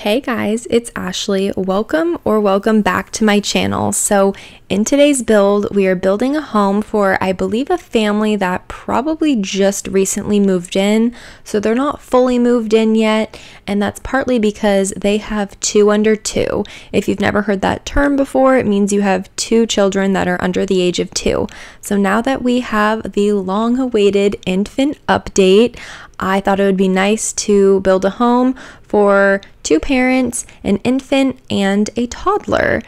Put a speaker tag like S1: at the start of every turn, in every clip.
S1: Hey guys, it's Ashley. Welcome back to my channel. So in today's build, we are building a home for, I believe, a family that probably just recently moved in. So they're not fully moved in yet, and that's partly because they have 2 under 2. If you've never heard that term before, it means you have 2 children that are under the age of 2. So now that we have the long-awaited infant update, I thought it would be nice to build a home for 2 parents, an infant, and a toddler.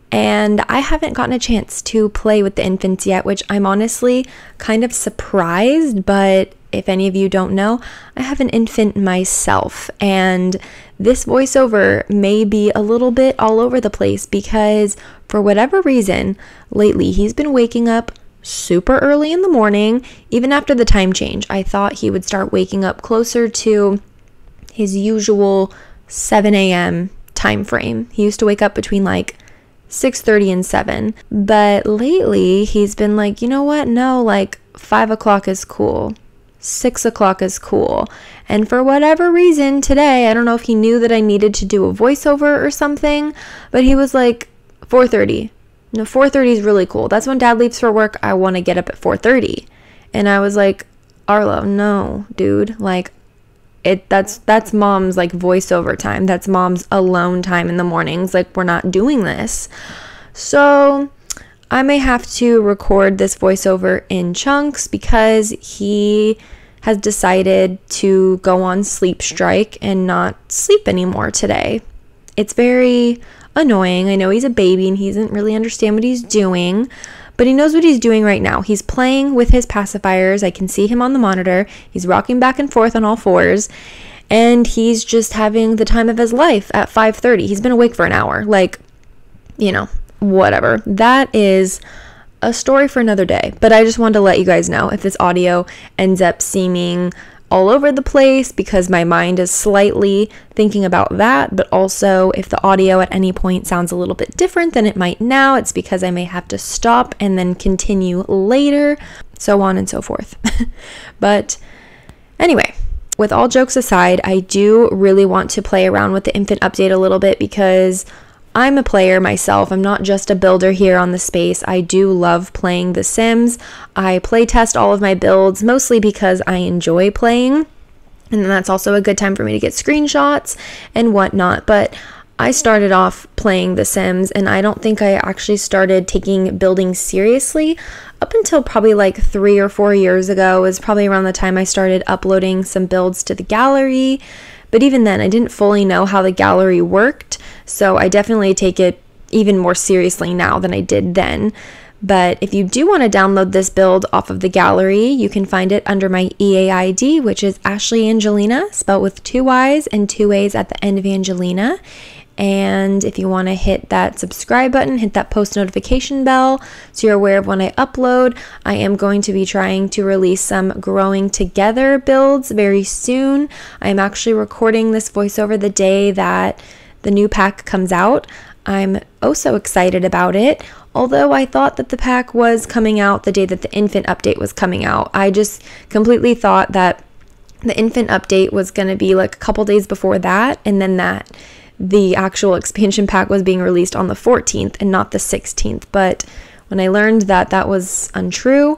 S1: And I haven't gotten a chance to play with the infants yet, which I'm honestly kind of surprised, but if any of you don't know, I have an infant myself, and this voiceover may be a little bit all over the place because for whatever reason, lately he's been waking up super early in the morning. Even after the time change, I thought he would start waking up closer to his usual 7 a.m. time frame. He used to wake up between like 6:30 and 7, but lately he's been like, you know what, no, like 5 o'clock is cool, 6 o'clock is cool. And for whatever reason today, I don't know if he knew that I needed to do a voiceover or something, but he was like 4:30. No, 4:30 is really cool. That's when dad leaves for work. I want to get up at 4:30. And I was like, Arlo, no, dude, like that's mom's like voiceover time. That's mom's alone time in the mornings. Like, we're not doing this. So I may have to record this voiceover in chunks because he has decided to go on sleep strike and not sleep anymore today. It's very annoying. I know he's a baby and he doesn't really understand what he's doing, but he knows what he's doing right now. He's playing with his pacifiers. I can see him on the monitor. He's rocking back and forth on all fours, and he's just having the time of his life at 5:30. He's been awake for an hour. Like, you know, whatever. That is a story for another day, but I just wanted to let you guys know if this audio ends up seeming all over the place because my mind is slightly thinking about that, but also if the audio at any point sounds a little bit different than it might now, it's because I may have to stop and then continue later, so on and so forth. But anyway, with all jokes aside, I do really want to play around with the infant update a little bit because I'm a player myself. I'm not just a builder here on the space. I do love playing The Sims. I play test all of my builds mostly because I enjoy playing, and then that's also a good time for me to get screenshots and whatnot. But I started off playing The Sims, and I don't think I actually started taking building seriously up until probably like 3 or 4 years ago. It was probably around the time I started uploading some builds to the gallery. But even then, I didn't fully know how the gallery worked, so I definitely take it even more seriously now than I did then. But if you do want to download this build off of the gallery, you can find it under my EA ID, which is ashleyyangelinaa, spelled with 2 Y's and 2 A's at the end of Angelina. And if you want to hit that subscribe button, hit that post notification bell so you're aware of when I upload. I am going to be trying to release some growing together builds very soon. I'm actually recording this voiceover the day that the new pack comes out. I'm oh so excited about it. Although I thought that the pack was coming out the day that the infant update was coming out. I just completely thought that the infant update was going to be like a couple days before that, and then that the actual expansion pack was being released on the 14th and not the 16th. But when I learned that that was untrue,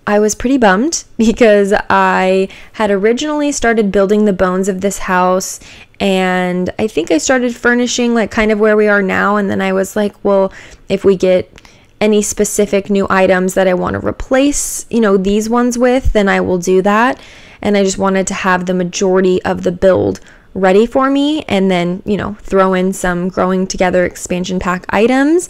S1: I was pretty bummed because I had originally started building the bones of this house, and I think I started furnishing like kind of where we are now, and then I was like, well, if we get any specific new items that I want to replace, you know, these ones with, then I will do that. And I just wanted to have the majority of the build ready for me, and then, you know, throw in some growing together expansion pack items.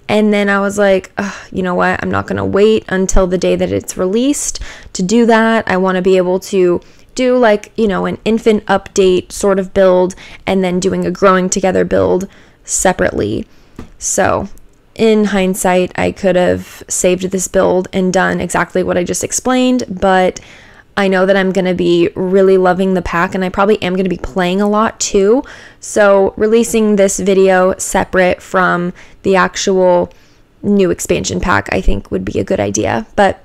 S1: And then I was like, you know what, I'm not going to wait until the day that it's released to do that. I want to be able to do like, you know, an infant update sort of build and then doing a growing together build separately. So in hindsight, I could have saved this build and done exactly what I just explained, but I know that I'm going to be really loving the pack, and I probably am going to be playing a lot too. So releasing this video separate from the actual new expansion pack, I think would be a good idea. But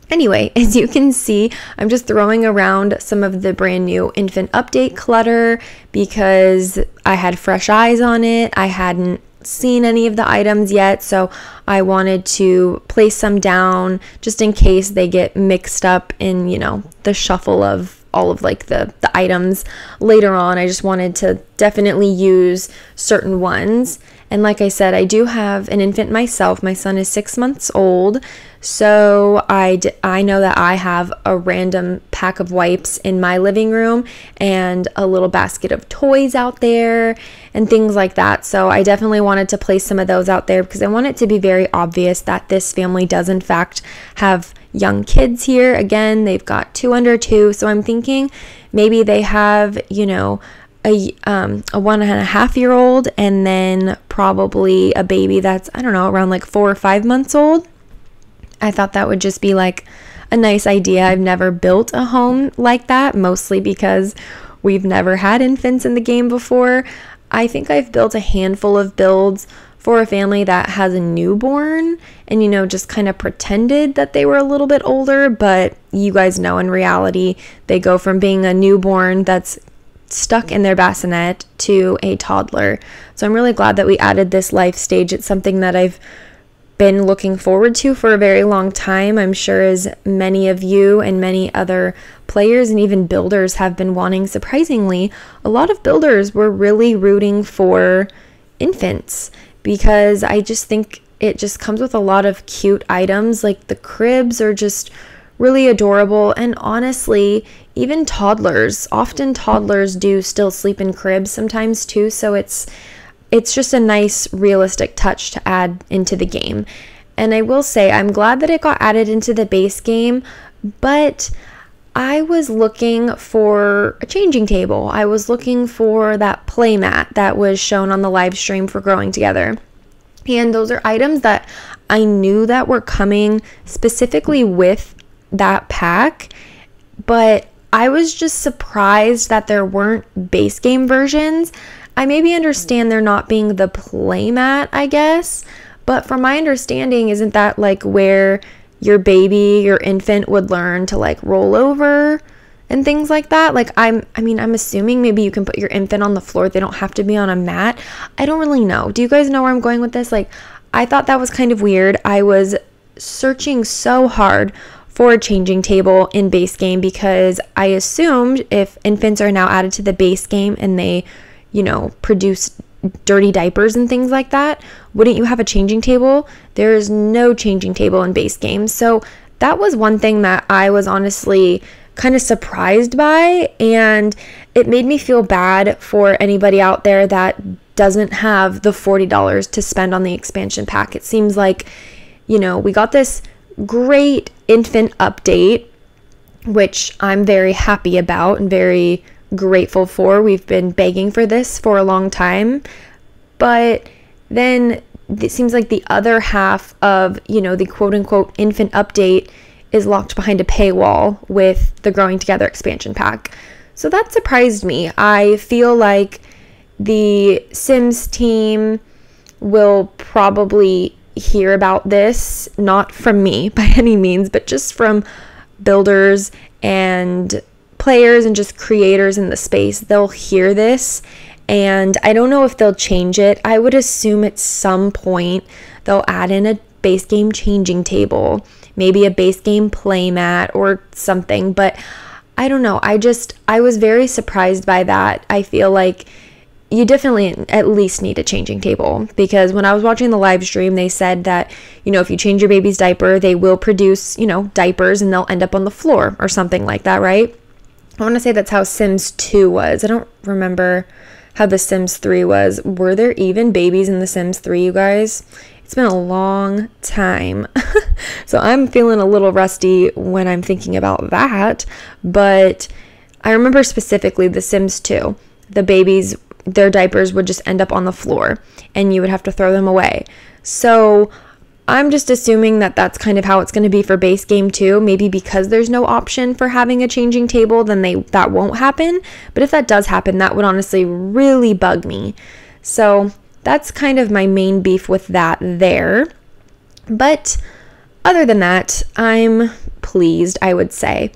S1: Anyway, as you can see, I'm just throwing around some of the brand new infant update clutter because I had fresh eyes on it. I hadn't seen any of the items yet, so I wanted to place some down just in case they get mixed up in, the shuffle of all of like the items later on. I just wanted to definitely use certain ones. And like I said, I do have an infant myself. My son is 6 months old, so I know that I have a random pack of wipes in my living room and a little basket of toys out there and things like that. So I definitely wanted to place some of those out there because I want it to be very obvious that this family does in fact have young kids here. Again, they've got 2 under 2, so I'm thinking maybe they have, a 1.5-year-old and then probably a baby that's, I don't know, around like 4 or 5 months old. I thought that would just be like a nice idea. I've never built a home like that, mostly because we've never had infants in the game before. I think I've built a handful of builds for a family that has a newborn and, just kind of pretended that they were a little bit older, but you guys know in reality, they go from being a newborn that's stuck in their bassinet to a toddler. So I'm really glad that we added this life stage. It's something that I've been looking forward to for a very long time. I'm sure as many of you and many other players and even builders have been wanting. Surprisingly, a lot of builders were really rooting for infants because I just think it just comes with a lot of cute items. Like the cribs are just really adorable, and honestly, even often toddlers do still sleep in cribs sometimes too, so it's just a nice realistic touch to add into the game. And I will say I'm glad that it got added into the base game, but I was looking for a changing table. I was looking for that play mat that was shown on the live stream for Growing Together. And those are items that I knew that were coming specifically with that pack, but I was just surprised that there weren't base game versions. I maybe understand there not being the playmat, I guess, but from my understanding, isn't that like where your baby, your infant would learn to like roll over and things like that? Like I'm assuming maybe you can put your infant on the floor. They don't have to be on a mat. I don't really know. Do you guys know where I'm going with this? Like I thought that was kind of weird. I was searching so hard for a changing table in base game because I assumed if infants are now added to the base game and they, produce dirty diapers and things like that, wouldn't you have a changing table? There is no changing table in base game. So that was one thing that I was honestly kind of surprised by, and it made me feel bad for anybody out there that doesn't have the $40 to spend on the expansion pack. It seems like, we got this great infant update, which I'm very happy about and very grateful for. We've been begging for this for a long time, but then it seems like the other half of, the quote-unquote infant update is locked behind a paywall with the Growing Together expansion pack. So that surprised me. I feel like the Sims team will probably hear about this, not from me by any means, but just from builders and players and just creators in the space. They'll hear this, and I don't know if they'll change it. I would assume at some point they'll add in a base game changing table, maybe a base game playmat or something, but I don't know. I was very surprised by that. I feel like you definitely at least need a changing table, because when I was watching the live stream, they said that, if you change your baby's diaper, they will produce, diapers and they'll end up on the floor or something like that, right? I want to say that's how Sims 2 was. I don't remember how the Sims 3 was. Were there even babies in the Sims 3, you guys? It's been a long time. So I'm feeling a little rusty when I'm thinking about that. But I remember specifically the Sims 2. The babies, their diapers would just end up on the floor and you would have to throw them away. So I'm just assuming that that's kind of how it's going to be for base game too. Maybe because there's no option for having a changing table, then that won't happen. But if that does happen, that would honestly really bug me. So that's kind of my main beef with that there. But other than that, I'm pleased, I would say.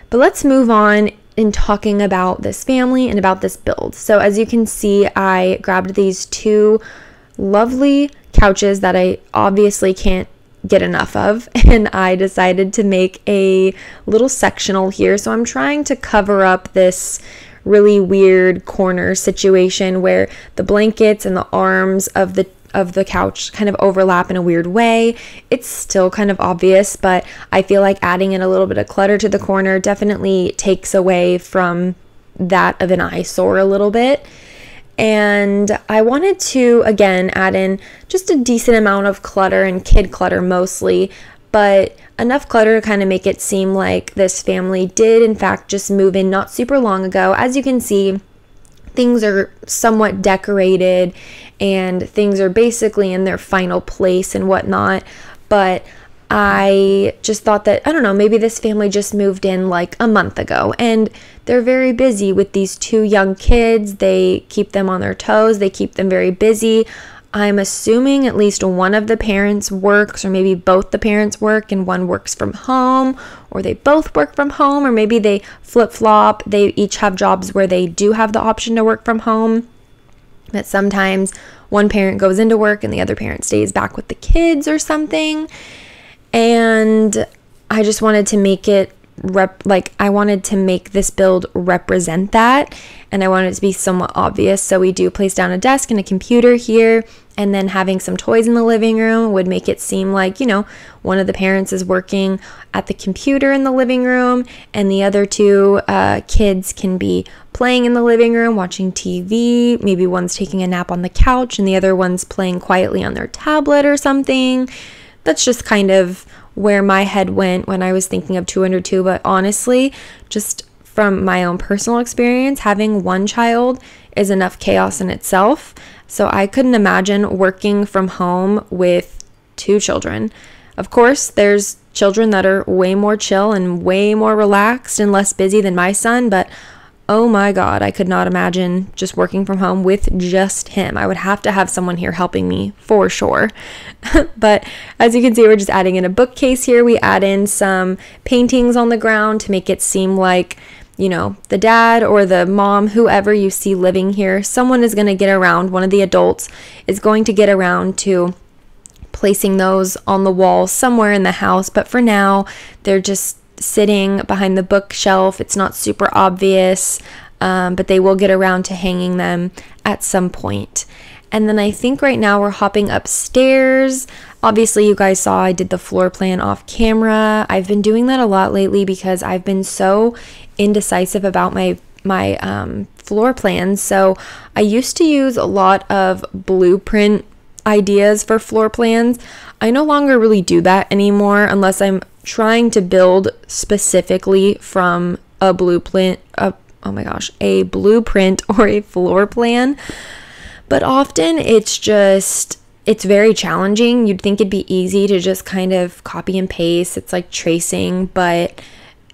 S1: But let's move on in talking about this family and about this build. So as you can see, I grabbed these two lovely couches that I obviously can't get enough of, and I decided to make a little sectional here. So I'm trying to cover up this really weird corner situation where the blankets and the arms of the couch kind of overlap in a weird way. It's still kind of obvious, but I feel like adding in a little bit of clutter to the corner definitely takes away from that of an eyesore a little bit. And I wanted to, again, add in just a decent amount of clutter and kid clutter mostly, but enough clutter to kind of make it seem like this family did, in fact, just move in not super long ago. As you can see, things are somewhat decorated and things are basically in their final place and whatnot, but I just thought that, I don't know, maybe this family just moved in like a month ago and they're very busy with these two young kids. They keep them on their toes. They keep them very busy. I'm assuming at least one of the parents works, or maybe both the parents work and one works from home, or they both work from home, or maybe they flip-flop. They each have jobs where they do have the option to work from home. But sometimes one parent goes into work and the other parent stays back with the kids or something. And I just wanted to make it I wanted to make this build represent that, and I wanted it to be somewhat obvious. So we do place down a desk and a computer here, and then having some toys in the living room would make it seem like, you know, one of the parents is working at the computer in the living room and the other two kids can be playing in the living room, watching TV. Maybe one's taking a nap on the couch and the other one's playing quietly on their tablet or something. That's just kind of where my head went when I was thinking of 202, but honestly, just from my own personal experience, having one child is enough chaos in itself. So I couldn't imagine working from home with two children. Of course, there's children that are way more chill and way more relaxed and less busy than my son, but oh my God, I could not imagine just working from home with just him. I would have to have someone here helping me for sure. But as you can see, we're just adding in a bookcase here. We add in some paintings on the ground to make it seem like, you know, the dad or the mom, whoever you see living here, someone is going to get around, one of the adults is going to get around to placing those on the wall somewhere in the house. But for now, they're just sitting behind the bookshelf. It's not super obvious, but they will get around to hanging them at some point. And then I think right now we're hopping upstairs. Obviously, you guys saw I did the floor plan off camera. I've been doing that a lot lately because I've been so indecisive about my floor plans. So I used to use a lot of blueprint ideas for floor plans. I no longer really do that anymore unless I'm trying to build specifically from a blueprint, a blueprint or a floor plan. But often it's very challenging. You'd think it'd be easy to just kind of copy and paste. It's like tracing, but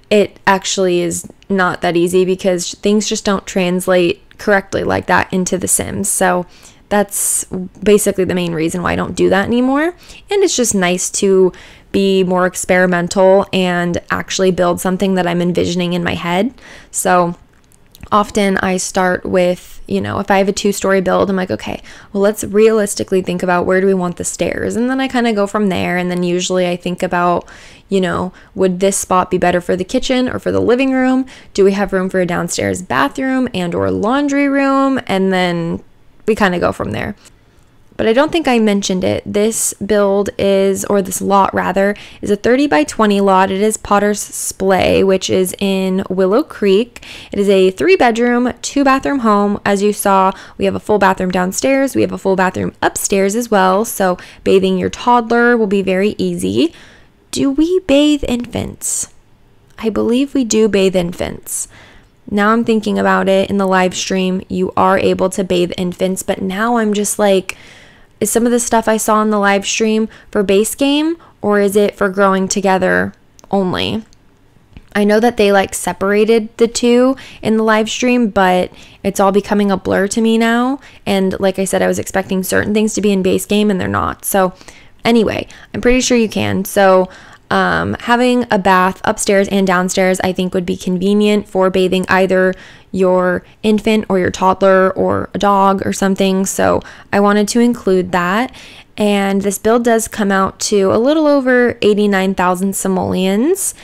S1: it actually is not that easy because things just don't translate correctly like that into The Sims. So that's basically the main reason why I don't do that anymore. And it's just nice to be more experimental and actually build something that I'm envisioning in my head. So often I start with, you know, if I have a 2-story build, I'm like, okay, well, let's realistically think about where do we want the stairs? And then I kind of go from there. And then usually I think about, you know, would this spot be better for the kitchen or for the living room? Do we have room for a downstairs bathroom and or laundry room? And then we kind of go from there. But I don't think I mentioned it. This build is, or this lot rather, is a 30 by 20 lot. It is Potter's Splay, which is in Willow Creek. It is a 3-bedroom, 2-bathroom home. As you saw, we have a full bathroom downstairs. We have a full bathroom upstairs as well. So bathing your toddler will be very easy. Do we bathe infants? I believe we do bathe infants. Now I'm thinking about it in the live stream. You are able to bathe infants, but now I'm just like, is some of the stuff I saw in the live stream for base game or is it for growing together only? I know that they like separated the two in the live stream, but it's all becoming a blur to me now. And like I said, I was expecting certain things to be in base game and they're not. So Anyway, I'm pretty sure you can. So having a bath upstairs and downstairs, I think would be convenient for bathing either your infant or your toddler or a dog or something. So I wanted to include that. And this build does come out to a little over 89,000 simoleons.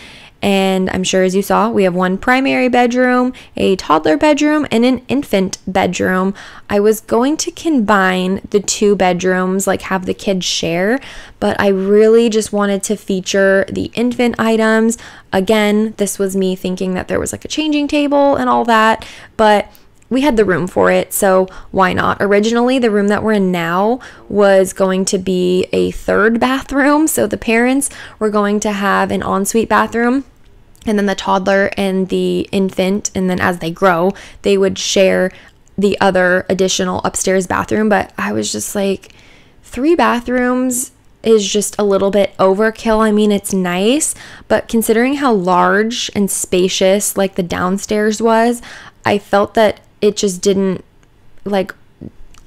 S1: And I'm sure, as you saw, we have one primary bedroom, a toddler bedroom, and an infant bedroom. I was going to combine the 2 bedrooms, like have the kids share, but I really just wanted to feature the infant items. Again, this was me thinking that there was like a changing table and all that, but we had the room for it, so why not? Originally, the room that we're in now was going to be a 3rd bathroom, so the parents were going to have an ensuite bathroom, and then the toddler and the infant, and then as they grow, they would share the other additional upstairs bathroom. But I was just like, 3 bathrooms is just a little bit overkill. I mean, it's nice, but considering how large and spacious like the downstairs was, I felt that it just didn't, like,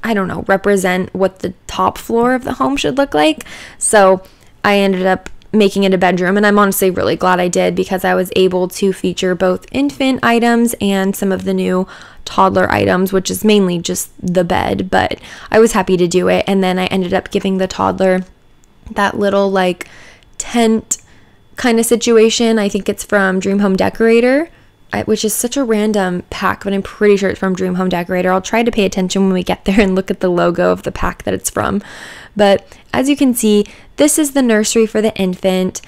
S1: I don't know, represent what the top floor of the home should look like. So I ended up making it a bedroom, and I'm honestly really glad I did, because I was able to feature both infant items and some of the new toddler items, which is mainly just the bed, but I was happy to do it. And then I ended up giving the toddler that little like tent kind of situation. I think it's from Dream Home Decorator, which is such a random pack, but I'm pretty sure it's from Dream Home Decorator. I'll try to pay attention when we get there and look at the logo of the pack that it's from. But as you can see, this is the nursery for the infant.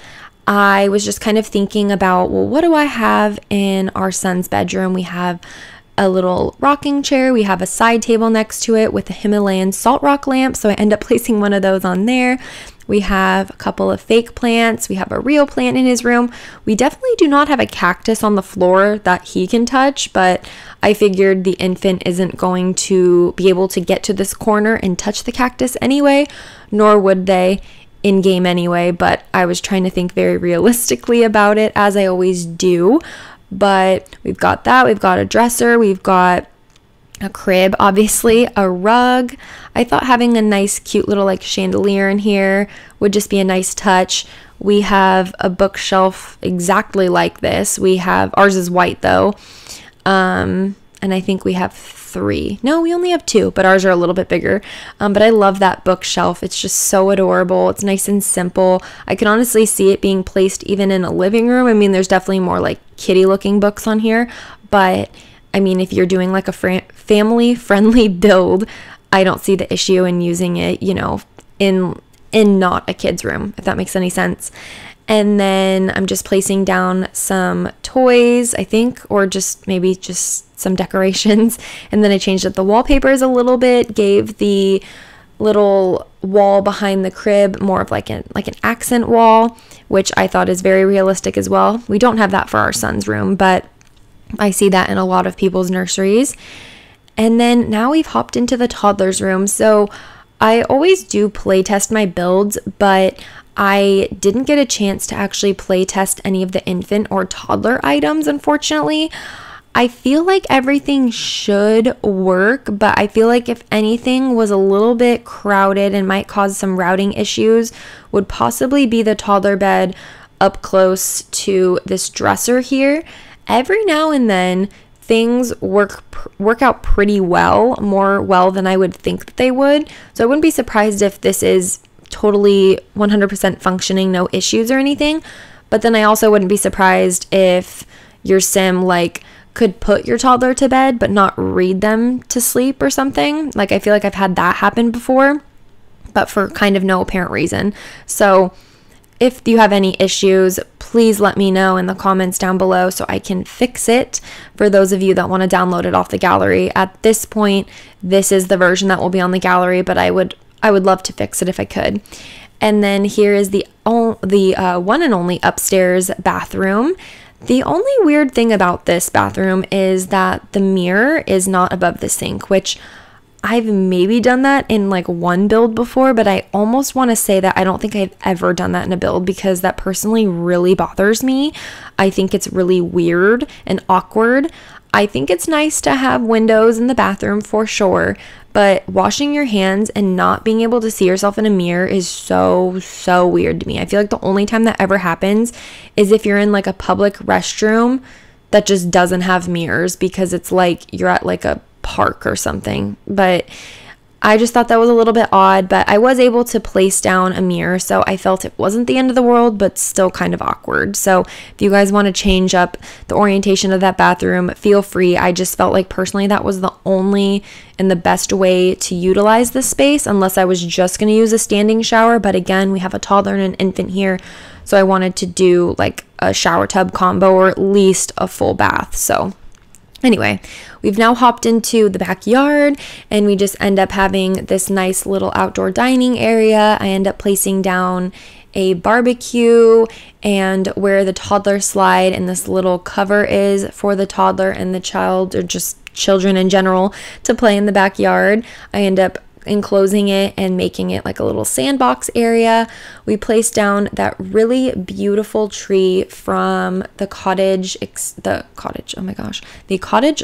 S1: I was just kind of thinking about, well, what do I have in our son's bedroom? We have a little rocking chair. We have a side table next to it with a Himalayan salt rock lamp, so I end up placing one of those on there. We have a couple of fake plants. We have a real plant in his room. We definitely do not have a cactus on the floor that he can touch, but I figured the infant isn't going to be able to get to this corner and touch the cactus anyway, nor would they in game anyway, but I was trying to think very realistically about it, as I always do. But we've got that. We've got a dresser. We've got a crib, obviously, a rug. I thought having a nice, cute little like chandelier in here would just be a nice touch. We have a bookshelf exactly like this. We have, ours is white though. And I think we have 3. No, we only have 2, but ours are a little bit bigger. But I love that bookshelf. It's just so adorable. It's nice and simple. I can honestly see it being placed even in a living room. I mean, there's definitely more like kitty looking books on here, but I mean, if you're doing like a family friendly build, I don't see the issue in using it, you know, in not a kid's room, if that makes any sense. And then I'm just placing down some toys, I think, or just maybe just some decorations. And then I changed up the wallpapers a little bit, gave the little wall behind the crib more of like an accent wall, which I thought is very realistic as well. We don't have that for our son's room, but I see that in a lot of people's nurseries. And then now we've hopped into the toddler's room. So I always do play test my builds, but I didn't get a chance to actually play test any of the infant or toddler items, unfortunately. I feel like everything should work, but I feel like if anything was a little bit crowded and might cause some routing issues, would possibly be the toddler bed up close to this dresser here. Every now and then, things work out pretty well, more well than I would think that they would. So I wouldn't be surprised if this is totally 100% functioning, no issues or anything. But then I also wouldn't be surprised if your sim like could put your toddler to bed but not read them to sleep or something. Like, I feel like I've had that happen before, but for kind of no apparent reason. So if you have any issues, please let me know in the comments down below so I can fix it. For those of you that want to download it off the gallery, at this point, this is the version that will be on the gallery, but I would love to fix it if I could. And then here is the one and only upstairs bathroom. The only weird thing about this bathroom is that the mirror is not above the sink, which I've maybe done that in like one build before, but I almost want to say that I don't think I've ever done that in a build because that personally really bothers me. I think it's really weird and awkward. I think it's nice to have windows in the bathroom for sure, but washing your hands and not being able to see yourself in a mirror is so weird to me. I feel like the only time that ever happens is if you're in like a public restroom that just doesn't have mirrors because it's like you're at like a park or something. But I just thought that was a little bit odd, but I was able to place down a mirror, so I felt it wasn't the end of the world, but still kind of awkward. So if you guys want to change up the orientation of that bathroom, feel free. I just felt like personally that was the only and the best way to utilize this space, unless I was just going to use a standing shower. But again, we have a toddler and an infant here, so I wanted to do like a shower tub combo or at least a full bath. So anyway, we've now hopped into the backyard and we just end up having this nice little outdoor dining area. I end up placing down a barbecue and where the toddler slide and this little cover is for the toddler and the child, or just children in general, to play in the backyard. I end up enclosing it and making it like a little sandbox area. We placed down that really beautiful tree from the cottage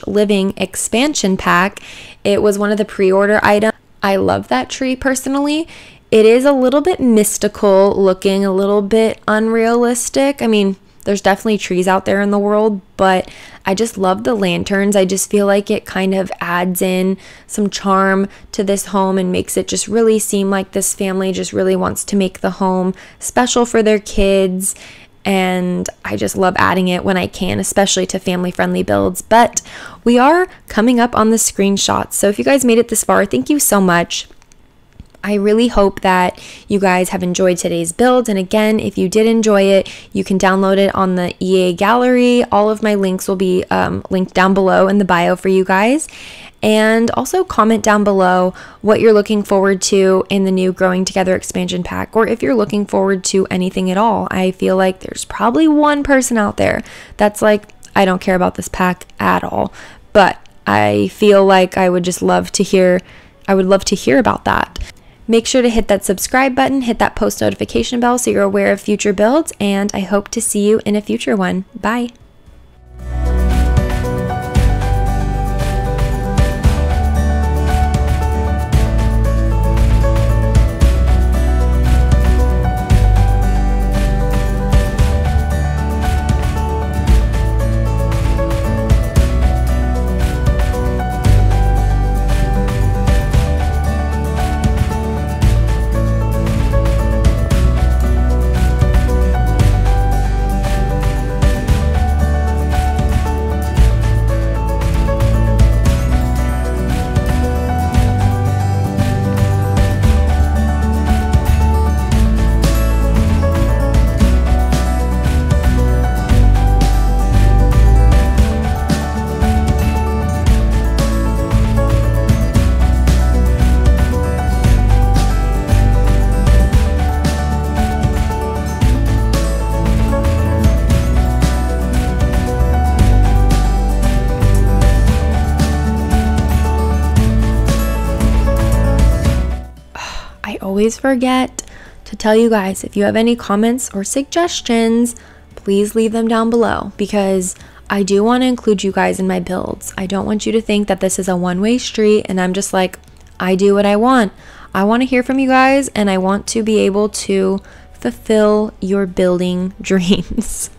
S1: living expansion pack. It was one of the pre-order items. I love that tree personally. It is a little bit mystical looking, a little bit unrealistic. I mean, there's definitely trees out there in the world, but I just love the lanterns. I just feel like it kind of adds in some charm to this home and makes it just really seem like this family just really wants to make the home special for their kids. And I just love adding it when I can, especially to family-friendly builds. But we are coming up on the screenshots, so if you guys made it this far, thank you so much. I really hope that you guys have enjoyed today's build. And again, if you did enjoy it, you can download it on the EA gallery. All of my links will be linked down below in the bio for you guys. And also comment down below what you're looking forward to in the new Growing Together expansion pack, or if you're looking forward to anything at all. I feel like there's probably one person out there that's like, I don't care about this pack at all. But I feel like I would love to hear about that. Make sure to hit that subscribe button, hit that post notification bell so you're aware of future builds, and I hope to see you in a future one. Bye. Always forget to tell you guys, if you have any comments or suggestions, please leave them down below, because I do want to include you guys in my builds. I don't want you to think that this is a one-way street and I'm just like, I do what I want. I want to hear from you guys and I want to be able to fulfill your building dreams.